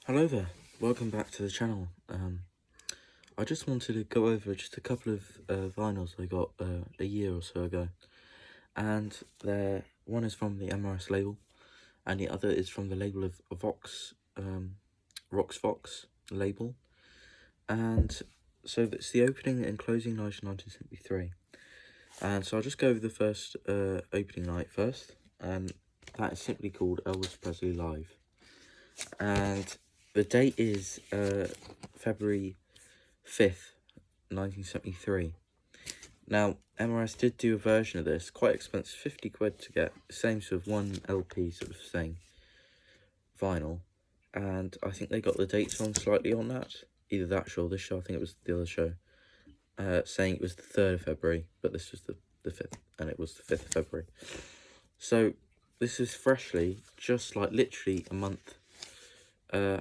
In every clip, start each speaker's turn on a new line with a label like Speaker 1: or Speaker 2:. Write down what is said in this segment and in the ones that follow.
Speaker 1: Hello there, welcome back to the channel. I just wanted to go over just a couple of vinyls I got a year or so ago, and one is from the MRS label, and the other is from the label of Vox, Vox label, and so that's the opening and closing night of 1973, and so I'll just go over the first opening night first, and that is simply called Elvis Presley Live, and the date is February 5th, 1973. Now, MRS did do a version of this, quite expensive, 50 quid to get, same sort of one LP sort of thing, vinyl, and I think they got the dates wrong slightly on that, either that show or this show. I think it was the other show, saying it was the 3rd of February, but this was the 5th, and it was the 5th of February. So, this is freshly, just like literally a month or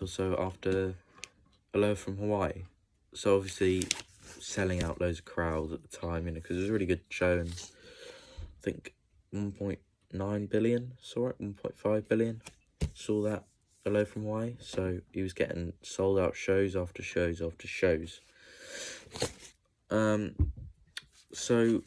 Speaker 1: so after Hello from Hawaii. So obviously selling out loads of crowds at the time, because it was a really good show, and I think 1.9 billion saw it, 1.5 billion saw that Hello from Hawaii. So he was getting sold out shows after shows after shows. So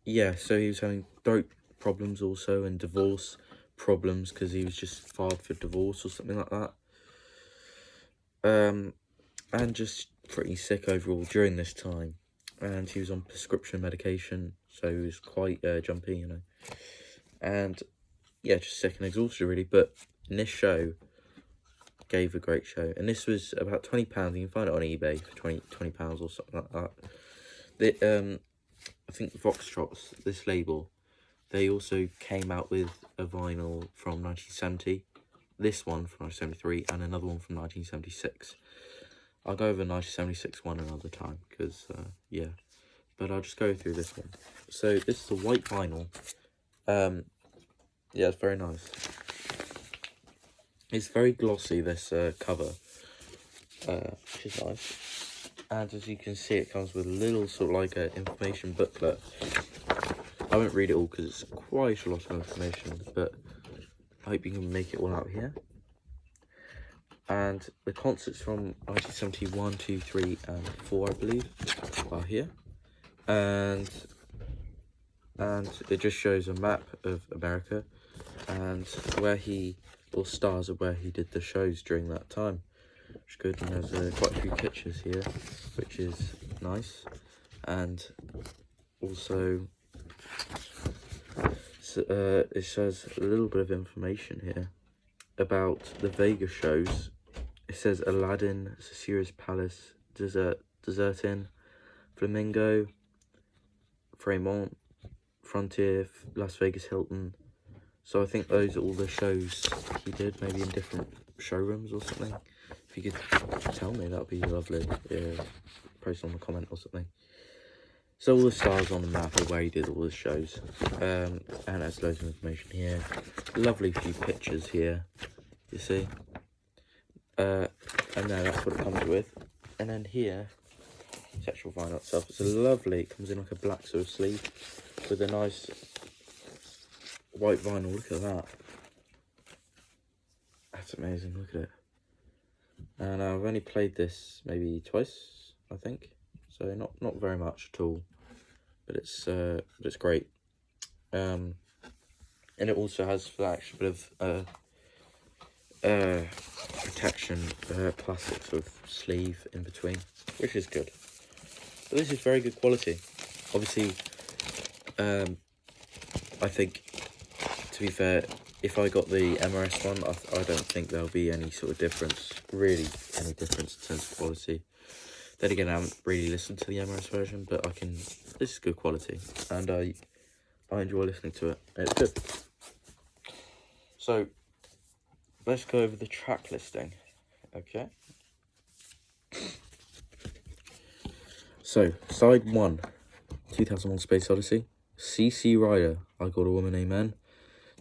Speaker 1: yeah, so he was having throat problems also, and divorce problems, because he was just filed for divorce or something like that, and just pretty sick overall during this time, and he was on prescription medication, so he was quite jumpy, and yeah, just sick and exhausted really. But in this show, gave a great show, and this was about £20. You can find it on eBay for £20 or something like that. I think Vox, this label, they also came out with a vinyl from 1970, this one from 1973, and another one from 1976. I'll go over 1976 one another time, because, yeah, but I'll just go through this one. So, this is a white vinyl. Yeah, it's very nice. It's very glossy, this cover, which is nice. And as you can see, it comes with a little sort of like an information booklet. I won't read it all because it's quite a lot of information, but I hope you can make it all out here. And the concerts from 1971, 2, 3, and 4, I believe, are here. And it just shows a map of America and where stars of where he did the shows during that time, which is good. And there's quite a few pictures here, which is nice. And also, it says a little bit of information here about the Vegas shows. It says Aladdin, Caesar's Palace, Desertin, Flamingo, Fremont, Frontier, Las Vegas Hilton. So I think those are all the shows he did, maybe in different showrooms or something. If you could tell me, that would be lovely. Yeah, post on the comment or something. So all the stars on the map of where he did all the shows, and there's loads of information here. Lovely few pictures here, you see. And then that's what it comes with. And then here, the actual vinyl itself. It's a lovely. It comes in like a black sort of sleeve with a nice white vinyl. Look at that. That's amazing. Look at it. And I've only played this maybe twice, I think. So not very much at all. But it's great. And it also has that extra bit of protection, plastic sort of sleeve in between, which is good. But this is very good quality. Obviously, I think, to be fair, if I got the MRS one, I don't think there'll be any sort of difference, really any difference in terms of quality. Then again, I haven't really listened to the MRS version, but this is good quality, and I enjoy listening to it. It's good. So, let's go over the track listing, okay? So, side 1, 2001 Space Odyssey, CC Rider, I Got a Woman, Amen,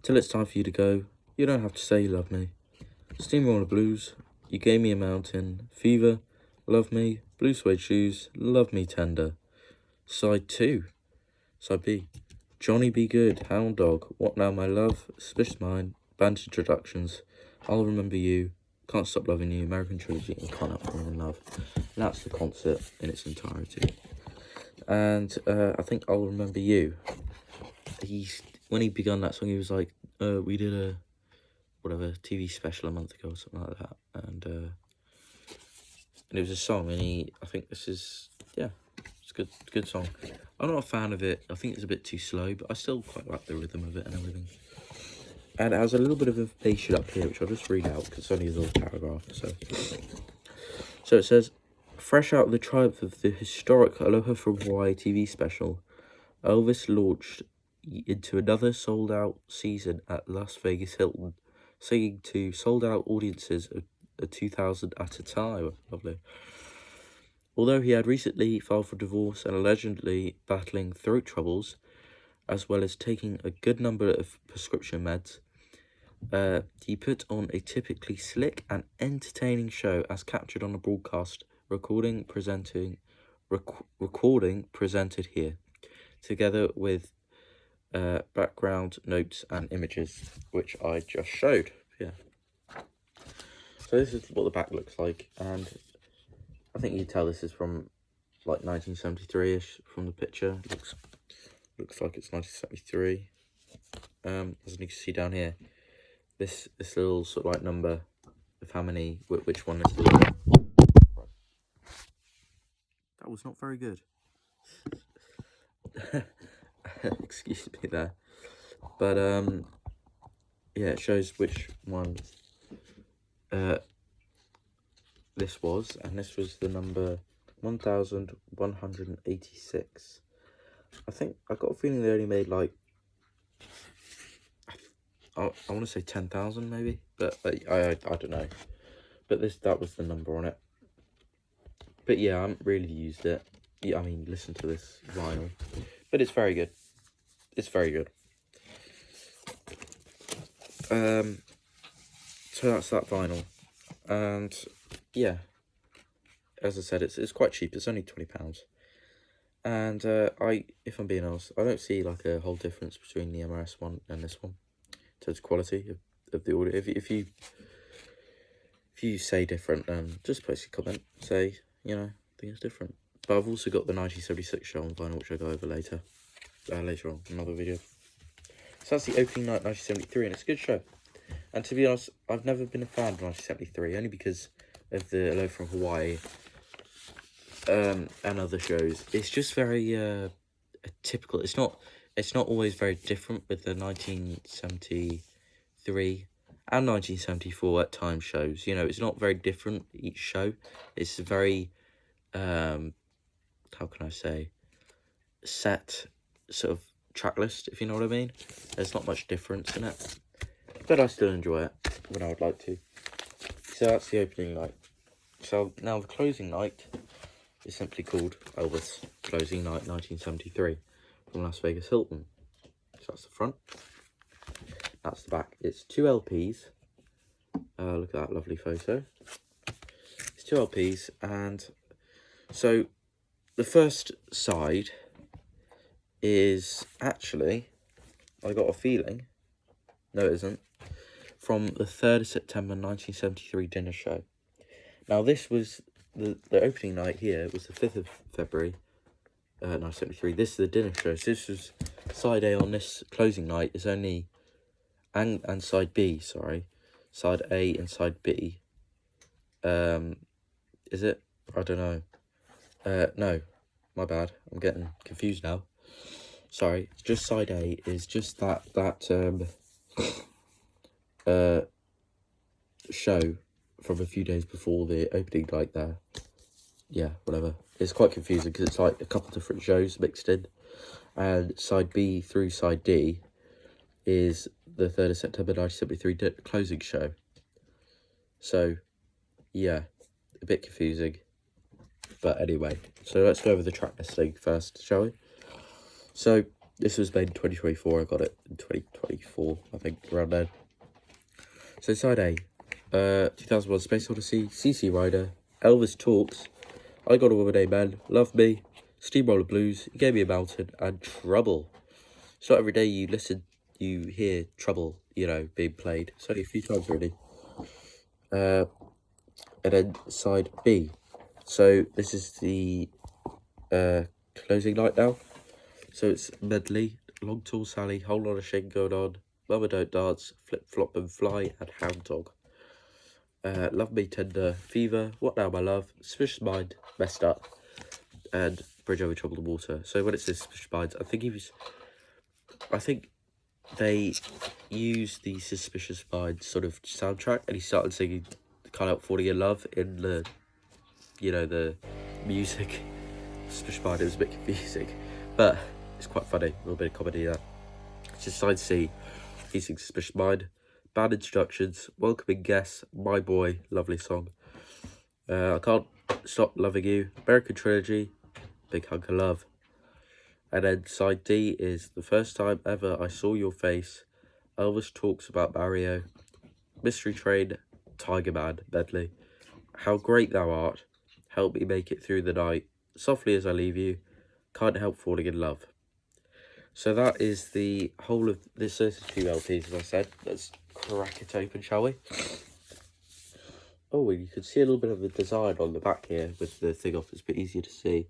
Speaker 1: Till It's Time For You To Go, You Don't Have To Say You Love Me, Steamroller Blues, You Gave Me a Mountain, Fever, Love Me, Blue Suede Shoes, Love Me Tender. Side 2, Side B, Johnny Be Good, Hound Dog, What Now My Love, Suspicious Mind, band introductions, I'll Remember You, Can't Stop Loving You, American Trilogy, and Can't Help Falling in Love. And that's the concert in its entirety. And I think I'll Remember You. When he begun that song, he was like, we did a whatever TV special a month ago or something like that, and it was a song, and I think this is, yeah, it's a good song. I'm not a fan of it. I think it's a bit too slow, but I still quite like the rhythm of it and everything. And it has a little bit of information up here, which I'll just read out, because it's only a little paragraph. So it says, fresh out of the triumph of the historic Aloha from Hawaii TV special, Elvis launched into another sold-out season at Las Vegas Hilton, singing to sold-out audiences of 2,000 at a time. Lovely. Although he had recently filed for divorce and allegedly battling throat troubles, as well as taking a good number of prescription meds, he put on a typically slick and entertaining show as captured on a broadcast recording presented here, together with background notes and images, which I just showed. Yeah. So this is what the back looks like, and I think you can tell this is from like 1973-ish from the picture. It looks like it's 1973. As you can see down here, this little sort of like number of how many, which one is the... That was not very good. Excuse me there. But yeah, it shows which one this was, and this was the number 1186. I think I got a feeling they only made like I want to say 10,000 maybe, but I don't know. But that was the number on it. But yeah, I haven't really used it. Yeah, I mean, listen to this vinyl, but it's very good. It's very good. So that's that vinyl, and yeah, as I said, it's quite cheap. It's only £20, and if I'm being honest, I don't see like a whole difference between the MRS one and this one in terms of quality of the audio. If you say different, then just post a comment. Say, you know, I think it's different. But I've also got the 1976 show on vinyl, which I'll go over later on in another video. So that's the opening night 1973, and it's a good show. And to be honest, I've never been a fan of 1973, only because of the Hello from Hawaii and other shows. It's just very typical. It's not always very different with the 1973 and 1974 at times shows. You know, it's not very different each show. It's a very how can I say, set sort of track list, if you know what I mean. There's not much difference in it, but I still enjoy it when I would like to. So that's the opening night. So now the closing night is simply called Elvis Closing Night 1973 from Las Vegas Hilton. So that's the front. That's the back. It's 2 LPs. Look at that lovely photo. It's 2 LPs, and so the first side is actually, I got a feeling, no it isn't, from the 3rd of September 1973 dinner show. Now this was, the opening night here was the 5th of February 1973. This is the dinner show. So this was side A on this closing night is only, and side B, sorry. Side A and side B. Is it? I don't know. No, my bad. I'm getting confused now. Sorry, just side A is just that show from a few days before the opening night there. Yeah, whatever. It's quite confusing because it's like a couple different shows mixed in. And side B through side D is the 3rd of September 1973 closing show. So, yeah, a bit confusing. But anyway, so let's go over the track listing first, shall we? So, this was made in 2024. I got it in 2024, I think, around then. So, side A, 2001 Space Odyssey, CC Rider, Elvis Talks, I Got a Woman Named Man, Love Me, Steamroller Blues, You Gave Me a Mountain, and Trouble. It's not every day you hear Trouble you know, being played. It's only a few times really. And then side B. So this is the closing night now. So it's medley, long tall Sally, whole lot of shit going on, Mama Don't Dance, Flip Flop and Fly, and Hound Dog. Love Me Tender, Fever, What Now My Love, Suspicious Mind, Messed Up, and Bridge Over Troubled Water. So when it says Suspicious Minds, I think they used the Suspicious Minds sort of soundtrack, and he started singing Can't Help Falling in Love in the, you know, the music. Suspicious Mind, it was a bit confusing, but it's quite funny, a little bit of comedy there. It's just side C, he sings Suspicious Mind, band introductions, welcoming guests, My Boy, lovely song. I Can't Stop Loving You, American Trilogy, Big Hunk of Love. And then side D is The First Time Ever I Saw Your Face, Elvis Talks About Mario, Mystery Train, Tiger Man, medley, How Great Thou Art, Help Me Make It Through the Night, Softly As I Leave You, Can't Help Falling in Love. So that is the whole of this. There's a few LPs, as I said. Let's crack it open, shall we? Oh, and you can see a little bit of the design on the back here with the thing off. It's a bit easier to see.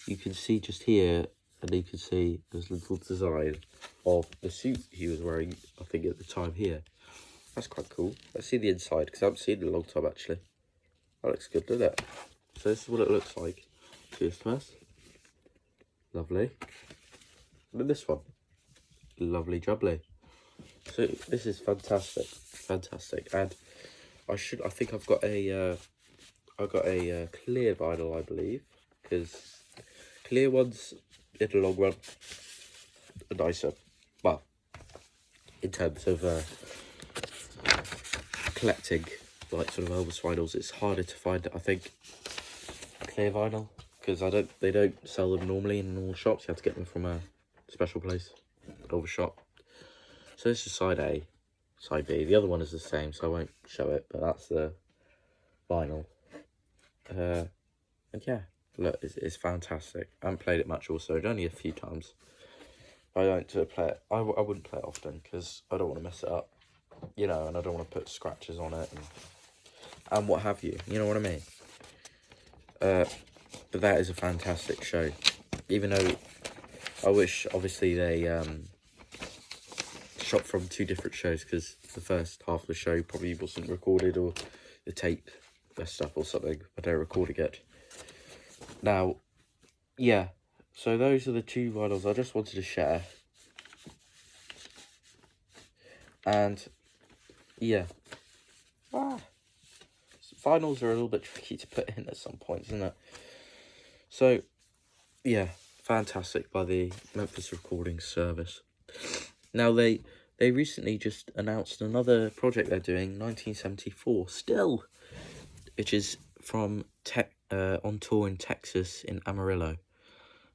Speaker 1: You can see just here, and you can see there's a little design of the suit he was wearing, I think, at the time here. That's quite cool. Let's see the inside, because I haven't seen it in a long time, actually. That looks good, doesn't it? So this is what it looks like. Cheers to us. Lovely. And then this one. Lovely jubbly. So this is fantastic. And I think I've got a clear vinyl, I believe, because clear ones in the long run are nicer. Well, in terms of collecting like sort of Elvis vinyls, it's harder to find, I think, clear vinyl, because they don't sell them normally in normal shops. You have to get them from a special place, Elvis shop. So this is side A, side B. The other one is the same, so I won't show it, but that's the vinyl. And yeah, look, it's fantastic. I haven't played it much also, only a few times. I don't play it. I wouldn't play it often, because I don't want to mess it up, you know, and I don't want to put scratches on it and what have you, you know what I mean? But that is a fantastic show, even though I wish, obviously, they shot from two different shows, because the first half of the show probably wasn't recorded, or the tape messed up or something, but they're recording it. Now, yeah, so those are the two vinyls I just wanted to share. And, yeah. Vinyls are a little bit tricky to put in at some points, isn't it? So, yeah, fantastic by the Memphis Recording Service. Now, they recently just announced another project they're doing, 1974, still, which is from on tour in Texas, in Amarillo,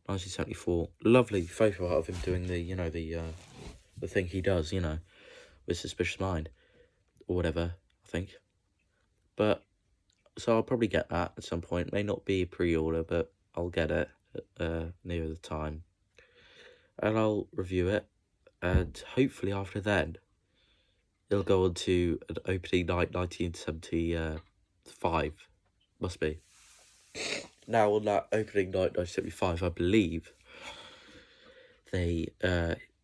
Speaker 1: 1974. Lovely photo art of him doing the, you know, the thing he does, you know, with Suspicious Mind, or whatever, I think. But, so I'll probably get that at some point. May not be a pre-order, but I'll get it near the time. And I'll review it. And hopefully after then, it'll go on to an opening night 1975. Must be. Now, on that opening night 1975, I believe,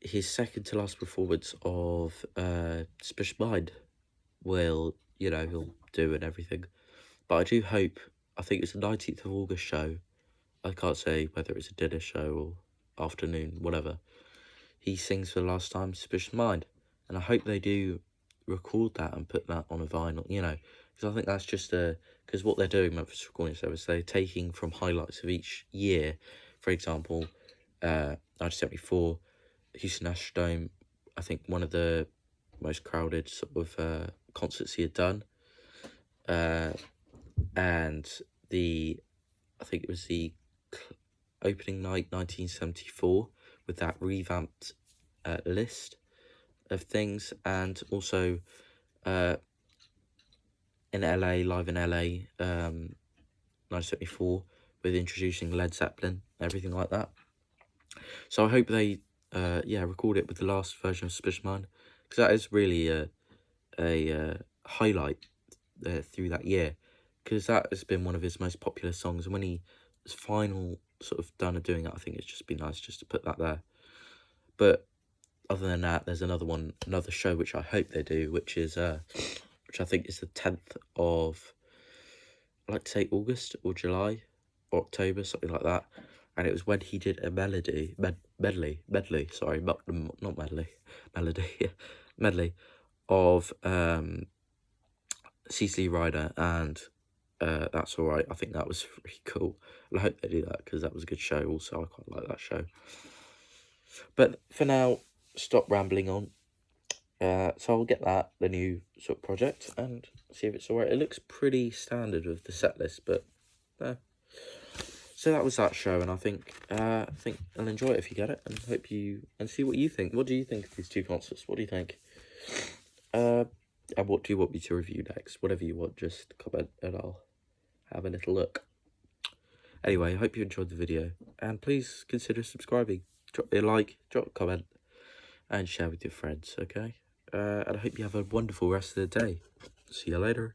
Speaker 1: his second to last performance of Suspicious Mind will, you know, he'll do and everything. But I do hope, I think it's the 19th of August show. I can't say whether it's a dinner show or afternoon, whatever. He sings for the last time, Suspicious Mind. And I hope they do record that and put that on a vinyl, you know. Because I think that's just because what they're doing, Memphis Recording Service, they're taking from highlights of each year. For example, 1974, Houston Astrodome, I think one of the most crowded sort of concerts he had done. And I think it was the opening night 1974 with that revamped list of things, and also in LA, live in LA, 1974, with introducing Led Zeppelin, everything like that. So I hope they record it with the last version of Suspicious Mind. because that is really a highlight through that year, because that has been one of his most popular songs, and when he was final sort of done of doing it, I think it's just been nice just to put that there. But other than that, there's another show which I hope they do, which I think is the 10th of, I'd like to say August or July or October, something like that. And it was when he did a medley, sorry, not medley, medley of Cecily Ryder and That's Alright. I think that was really cool. And I hope they do that, because that was a good show also. I quite like that show. But for now, stop rambling on. So I'll get the new sort of project, and see if it's alright. It looks pretty standard with the set list, but so that was that show, and I think I'll enjoy it if you get it, and hope you, and see what you think. What do you think of these two concerts? What do you think? And what do you want me to review next? Whatever you want, just comment and I'll have a little look. Anyway, I hope you enjoyed the video, and please consider subscribing. Drop me a like, drop a comment, and share with your friends, okay? And I hope you have a wonderful rest of the day. See you later.